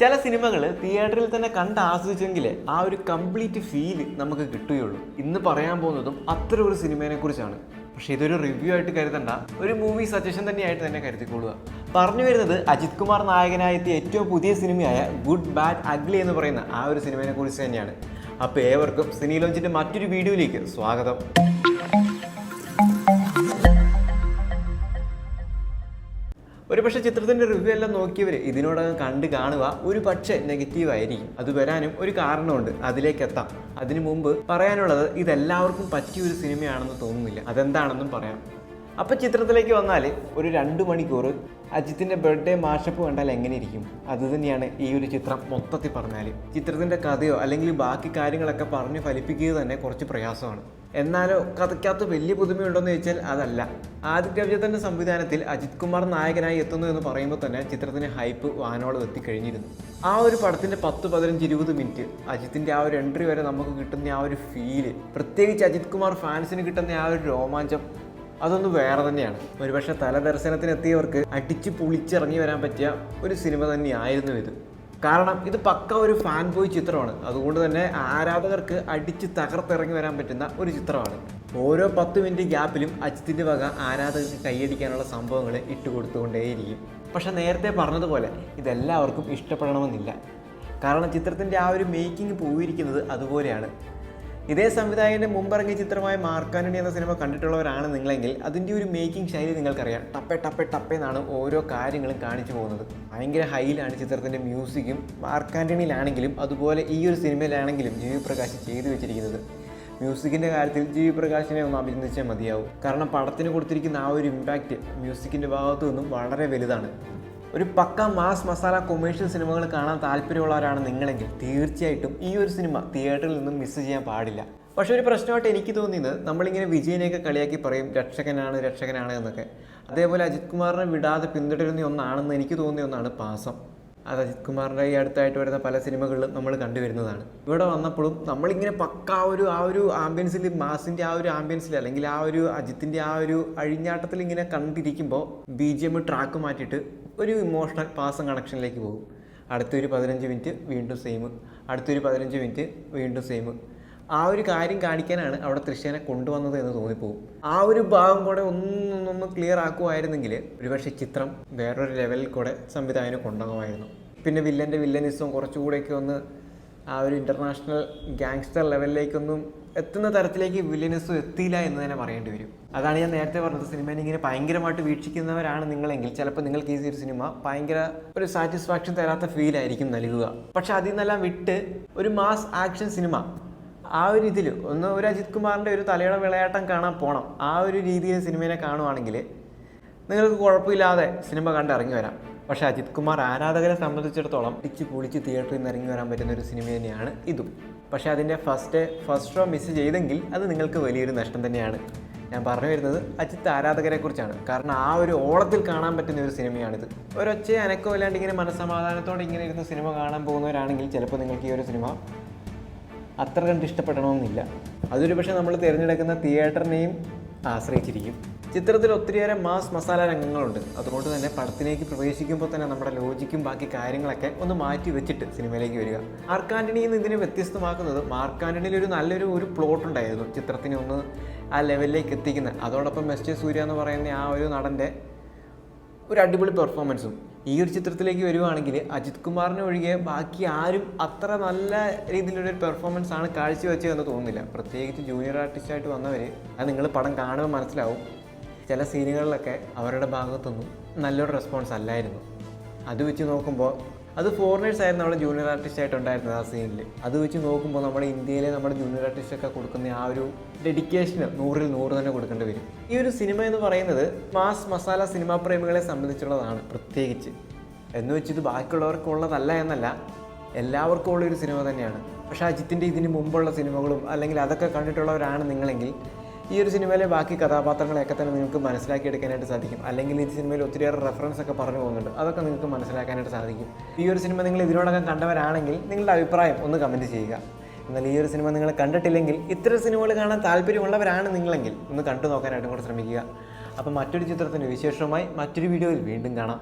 ചില സിനിമകൾ തിയേറ്ററിൽ തന്നെ കണ്ട് ആസ്വദിച്ചെങ്കിൽ ആ ഒരു കംപ്ലീറ്റ് ഫീൽ നമുക്ക് കിട്ടുകയുള്ളൂ. ഇന്ന് പറയാൻ പോകുന്നതും അത്തരം ഒരു സിനിമയെ കുറിച്ചാണ്. പക്ഷേ ഇതൊരു റിവ്യൂ ആയിട്ട് കരുതണ്ട, ഒരു മൂവി സജഷൻ തന്നെയായിട്ട് തന്നെ കരുതിക്കൊള്ളുക. പറഞ്ഞു വരുന്നത് അജിത് കുമാർ നായകനായി എത്തിയ ഏറ്റവും പുതിയ സിനിമയായ ഗുഡ് ബാഡ് അഗ്ലി എന്ന് പറയുന്ന ആ ഒരു സിനിമയെ കുറിച്ച് തന്നെയാണ്. അപ്പോൾ ഏവർക്കും സിനി ലോഞ്ചിൻ്റെ മറ്റൊരു വീഡിയോയിലേക്ക് സ്വാഗതം. ഒരു പക്ഷേ ചിത്രത്തിൻ്റെ റിവ്യൂ എല്ലാം നോക്കിയവർ ഇതിനോടകം കണ്ട് കാണുക ഒരു പക്ഷേ നെഗറ്റീവ് ആയിരിക്കും. അത് വരാനും ഒരു കാരണമുണ്ട്, അതിലേക്ക് എത്താം. അതിനു മുമ്പ് പറയാനുള്ളത്, ഇതെല്ലാവർക്കും പറ്റിയ ഒരു സിനിമയാണെന്ന് തോന്നുന്നില്ല. അതെന്താണെന്നും പറയാം. അപ്പോൾ ചിത്രത്തിലേക്ക് വന്നാൽ ഒരു 2 മണിക്കൂർ അജിത്തിൻ്റെ ബർത്ത്ഡേ മാഷപ്പ് കണ്ടാൽ എങ്ങനെ ഇരിക്കും? അതുതന്നെയാണ് ഈ ഒരു ചിത്രം മൊത്തത്തിൽ പറഞ്ഞാൽ. ചിത്രത്തിൻ്റെ കഥയോ അല്ലെങ്കിൽ ബാക്കി കാര്യങ്ങളൊക്കെ പറഞ്ഞ് ഫലിപ്പിക്കുക തന്നെ കുറച്ച് പ്രയാസമാണ്. എന്നാലോ കഥയ്ക്കകത്ത് വലിയ പുതുമയുണ്ടോയെന്ന് ചോദിച്ചാൽ അതല്ല. ആദിത്യ അഭിജിത്തിന്റെ സംവിധാനത്തിൽ അജിത് കുമാർ നായകനായി എത്തുന്നു എന്ന് പറയുമ്പോൾ തന്നെ ചിത്രത്തിന് ഹൈപ്പ് വാനോളം എത്തിക്കഴിഞ്ഞിരുന്നു. ആ ഒരു പടത്തിൻ്റെ 10, 15, 20 മിനിറ്റ് അജിത്തിൻ്റെ ആ ഒരു എൻട്രി വരെ നമുക്ക് കിട്ടുന്ന ആ ഒരു ഫീല്, പ്രത്യേകിച്ച് അജിത് കുമാർ ഫാൻസിന് കിട്ടുന്ന ആ ഒരു രോമാഞ്ചം, അതൊന്ന് വേറെ തന്നെയാണ്. ഒരുപക്ഷെ തലദർശനത്തിനെത്തിയവർക്ക് അടിച്ച് പൊളിച്ചിറങ്ങി വരാൻ പറ്റിയ ഒരു സിനിമ തന്നെയായിരുന്നു ഇത്. കാരണം ഇത് പക്ക ഒരു ഫാൻ ബോയ് ചിത്രമാണ്. അതുകൊണ്ട് തന്നെ ആരാധകർക്ക് അടിച്ച് തകർത്തിറങ്ങി വരാൻ പറ്റുന്ന ഒരു ചിത്രമാണ്. ഓരോ 10 മിനിറ്റ് ഗ്യാപ്പിലും അജിത്തിൻ്റെ വക ആരാധകർക്ക് കൈയടിക്കാനുള്ള സംഭവങ്ങൾ ഇട്ടുകൊടുത്തുകൊണ്ടേയിരിക്കും. പക്ഷെ നേരത്തെ പറഞ്ഞതുപോലെ ഇതെല്ലാവർക്കും ഇഷ്ടപ്പെടണമെന്നില്ല. കാരണം ചിത്രത്തിൻ്റെ ആ ഒരു മേക്കിംഗ് പോയിരിക്കുന്നത് അതുപോലെയാണ്. ഇതേ സംവിധായകൻ്റെ മുമ്പിറങ്ങിയ ചിത്രമായ മാർക്ക് ആൻ്റണി എന്ന സിനിമ കണ്ടിട്ടുള്ളവരാണ് നിങ്ങളെങ്കിൽ അതിൻ്റെ ഒരു മേക്കിംഗ് ശൈലി നിങ്ങൾക്കറിയാം. ടപ്പേ എന്നാണ് ഓരോ കാര്യങ്ങളും കാണിച്ചു പോകുന്നത്. ഭയങ്കര ഹൈയിലാണ് ചിത്രത്തിൻ്റെ മ്യൂസിക്കും. മാർക്ക് ആൻ്റണിയിലാണെങ്കിലും അതുപോലെ ഈ ഒരു സിനിമയിലാണെങ്കിലും ജി.വി. പ്രകാശ് ചെയ്തു വെച്ചിരിക്കുന്നത്. മ്യൂസിക്കിൻ്റെ കാര്യത്തിൽ ജി.വി. പ്രകാശിനെ ഒന്ന് അഭിനന്ദിച്ചാൽ മതിയാവും. കാരണം പടത്തിന് കൊടുത്തിരിക്കുന്ന ആ ഒരു ഇമ്പാക്റ്റ് മ്യൂസിക്കിൻ്റെ ഭാഗത്തു നിന്നും വളരെ വലുതാണ്. ഒരു പക്ക മാസ് മസാല കൊമേഴ്ഷ്യൽ സിനിമകൾ കാണാൻ താല്പര്യമുള്ളവരാണ് നിങ്ങളെങ്കിൽ തീർച്ചയായിട്ടും ഈ ഒരു സിനിമ തിയേറ്ററിൽ നിന്നും മിസ് ചെയ്യാൻ പാടില്ല. പക്ഷേ ഒരു പ്രശ്നമായിട്ട് എനിക്ക് തോന്നിയത്, നമ്മളിങ്ങനെ വിജയനെയൊക്കെ കളിയാക്കി പറയും രക്ഷകനാണ് എന്നൊക്കെ. അതേപോലെ അജിത് കുമാറിനെ വിടാതെ പിന്തുടരുന്ന ഒന്നാണെന്ന് എനിക്ക് തോന്നിയ ഒന്നാണ് പാസം. അത് അജിത് കുമാറിൻ്റെ ഈ അടുത്തായിട്ട് വരുന്ന പല സിനിമകളിലും നമ്മൾ കണ്ടുവരുന്നതാണ്. ഇവിടെ വന്നപ്പോഴും നമ്മളിങ്ങനെ പക്ക ആ ഒരു ആംബിയൻസിൽ, മാസിൻ്റെ ആ ഒരു ആംബിയൻസിൽ, അല്ലെങ്കിൽ ആ ഒരു അജിത്തിൻ്റെ ആ ഒരു അഴിഞ്ഞാട്ടത്തിൽ ഇങ്ങനെ കണ്ടിരിക്കുമ്പോൾ BGM ട്രാക്ക് മാറ്റിയിട്ട് ഒരു ഇമോഷണൽ പാസം കണക്ഷനിലേക്ക് പോകും. അടുത്തൊരു 15 മിനിറ്റ് വീണ്ടും സെയിം, അടുത്തൊരു 15 മിനിറ്റ് വീണ്ടും സെയിം. ആ ഒരു കാര്യം കാണിക്കാനാണ് അവിടെ തൃശ്ശേനെ കൊണ്ടുവന്നത് എന്ന് തോന്നിപ്പോകും. ആ ഒരു ഭാഗം കൂടെ ഒന്നൊന്ന് ക്ലിയർ ആക്കുമായിരുന്നെങ്കിൽ ഒരുപക്ഷെ ചിത്രം വേറൊരു ലെവലിൽ കൂടെ സംവിധായകന് കൊണ്ടുപോകുമായിരുന്നു. പിന്നെ വില്ലനിസം കുറച്ചുകൂടെയൊക്കെ ഒന്ന് ആ ഒരു ഇൻ്റർനാഷണൽ ഗാങ്സ്റ്റർ ലെവലിലേക്കൊന്നും എത്തുന്ന തരത്തിലേക്ക് വില്ലനിസം എത്തിയില്ല എന്ന് തന്നെ പറയേണ്ടി വരും. അതാണ് ഞാൻ നേരത്തെ പറഞ്ഞത്. സിനിമേനെ ഇങ്ങനെ ഭയങ്കരമായിട്ട് വീക്ഷിക്കുന്നവരാണ് നിങ്ങളെങ്കിൽ ചിലപ്പോൾ നിങ്ങൾക്ക് ഈ ഒരു സിനിമ ഭയങ്കര ഒരു സാറ്റിസ്ഫാക്ഷൻ തരാത്ത ഫീലായിരിക്കും നൽകുക. പക്ഷെ അതിൽ നിന്നെല്ലാം വിട്ട് ഒരു മാസ് ആക്ഷൻ സിനിമ, ആ ഒരു ഇതിൽ ഒരു അജിത് കുമാറിൻ്റെ ഒരു തലയുടെ വിളയാട്ടം കാണാൻ പോകണം, ആ ഒരു രീതിയിൽ സിനിമയെ കാണുവാണെങ്കിൽ നിങ്ങൾക്ക് കുഴപ്പമില്ലാതെ സിനിമ കണ്ടിറങ്ങി വരാം. പക്ഷേ അജിത് കുമാർ ആരാധകരെ സംബന്ധിച്ചിടത്തോളം പൊളിച്ച് തിയേറ്ററിൽ നിന്ന് ഇറങ്ങി വരാൻ പറ്റുന്ന ഒരു സിനിമ തന്നെയാണ് ഇതും. പക്ഷേ അതിൻ്റെ ഫസ്റ്റ് ഷോ മിസ് ചെയ്തെങ്കിൽ അത് നിങ്ങൾക്ക് വലിയൊരു നഷ്ടം തന്നെയാണ്. ഞാൻ പറഞ്ഞു വരുന്നത് അജിത്ത് ആരാധകരെ കുറിച്ചാണ്. കാരണം ആ ഒരു ഓളത്തിൽ കാണാൻ പറ്റുന്ന ഒരു സിനിമയാണിത്. ഒരൊച്ച അനക്കോ ഇല്ലാണ്ട് ഇങ്ങനെ മനസ്സമാധാനത്തോടെ ഇങ്ങനെ ഇരുന്ന് സിനിമ കാണാൻ പോകുന്നവരാണെങ്കിൽ ചിലപ്പോൾ നിങ്ങൾക്ക് ഈ ഒരു സിനിമ അത്ര കണ്ട് ഇഷ്ടപ്പെടണമെന്നില്ല. അതൊരു പക്ഷേ നമ്മൾ തിരഞ്ഞെടുക്കുന്ന തിയേറ്ററിനെയും ആശ്രയിച്ചിരിക്കും. ചിത്രത്തിൽ ഒത്തിരിയേറെ മാസ് മസാല രംഗങ്ങളുണ്ട്. അതുകൊണ്ട് തന്നെ പടത്തിലേക്ക് പ്രവേശിക്കുമ്പോൾ തന്നെ നമ്മുടെ ലോജിക്കും ബാക്കി കാര്യങ്ങളൊക്കെ ഒന്ന് മാറ്റി വെച്ചിട്ട് സിനിമയിലേക്ക് വരിക. മാർക്ക് ആൻ്റണിയിൽ നിന്ന് ഇതിനെ വ്യത്യസ്തമാക്കുന്നത്, മാർക്ക് ആൻ്റണിയിൽ ഒരു നല്ലൊരു പ്ലോട്ട് ഉണ്ടായിരുന്നു ചിത്രത്തിനെ ഒന്ന് ആ ലെവലിലേക്ക് എത്തിക്കുന്നത്. അതോടൊപ്പം എസ്.ജെ. സൂര്യ എന്ന് പറയുന്ന ആ ഒരു നടൻ്റെ ഒരു അടിപൊളി പെർഫോമൻസും. ഈ ഒരു ചിത്രത്തിലേക്ക് വരുവാണെങ്കിൽ അജിത് കുമാറിനെ ഒഴികെ ബാക്കി ആരും അത്ര നല്ല രീതിയിലുള്ളൊരു പെർഫോമൻസ് ആണ് കാഴ്ചവെച്ചതെന്ന് തോന്നുന്നില്ല. പ്രത്യേകിച്ച് ജൂനിയർ ആർട്ടിസ്റ്റായിട്ട് വന്നവർ, അത് നിങ്ങൾ പടം കാണുമ്പോൾ മനസ്സിലാവും. ചില സീനുകളിലൊക്കെ അവരുടെ ഭാഗത്തൊന്നും നല്ലൊരു റെസ്പോൺസ് അല്ലായിരുന്നു. അത് വെച്ച് നോക്കുമ്പോൾ അത് ഫോറിനേഴ്സ് ആയിരുന്നു അവിടെ ജൂനിയർ ആർട്ടിസ്റ്റായിട്ട് ഉണ്ടായിരുന്നത് ആ സീനിൽ. അത് വെച്ച് നോക്കുമ്പോൾ നമ്മുടെ ഇന്ത്യയിലെ നമ്മുടെ ജൂനിയർ ആർട്ടിസ്റ്റൊക്കെ കൊടുക്കുന്ന ആ ഒരു ഡെഡിക്കേഷന് 100ൽ 100 തന്നെ കൊടുക്കേണ്ടി വരും. ഈ ഒരു സിനിമ എന്ന് പറയുന്നത് മാസ് മസാല സിനിമാ പ്രേമികളെ സംബന്ധിച്ചുള്ളതാണ് പ്രത്യേകിച്ച്. എന്ന് വെച്ചിത് ബാക്കിയുള്ളവർക്കുള്ളതല്ല എന്നല്ല, എല്ലാവർക്കും ഉള്ളൊരു സിനിമ തന്നെയാണ്. പക്ഷേ അജിത്തിൻ്റെ ഇതിന് മുമ്പുള്ള സിനിമകളും അല്ലെങ്കിൽ അതൊക്കെ കണ്ടിട്ടുള്ളവരാണ് നിങ്ങളെങ്കിൽ ഈ ഒരു സിനിമയിലെ ബാക്കി കഥാപാത്രങ്ങളെയൊക്കെ തന്നെ നിങ്ങൾക്ക് മനസ്സിലാക്കിയെടുക്കാനായിട്ട് സാധിക്കും. അല്ലെങ്കിൽ ഈ സിനിമയിൽ ഒത്തിരിയേറെ റെഫറൻസ് ഒക്കെ പറഞ്ഞു പോകുന്നുണ്ട്, അതൊക്കെ നിങ്ങൾക്ക് മനസ്സിലാക്കാനായിട്ട് സാധിക്കും. ഈ ഒരു സിനിമ നിങ്ങൾ ഇതിനോടകം കണ്ടവരാണെങ്കിൽ നിങ്ങളുടെ അഭിപ്രായം ഒന്ന് കമൻറ്റ് ചെയ്യുക. എന്നാൽ ഈ ഒരു സിനിമ നിങ്ങൾ കണ്ടിട്ടില്ലെങ്കിൽ, ഇത്തരം സിനിമകൾ കാണാൻ താല്പര്യമുള്ളവരാണ് നിങ്ങളെങ്കിൽ ഒന്ന് കണ്ടു നോക്കാനായിട്ടും കൂടെ ശ്രമിക്കുക. അപ്പം മറ്റൊരു ചിത്രത്തിൻ്റെ വിശേഷവുമായി മറ്റൊരു വീഡിയോയിൽ വീണ്ടും കാണാം.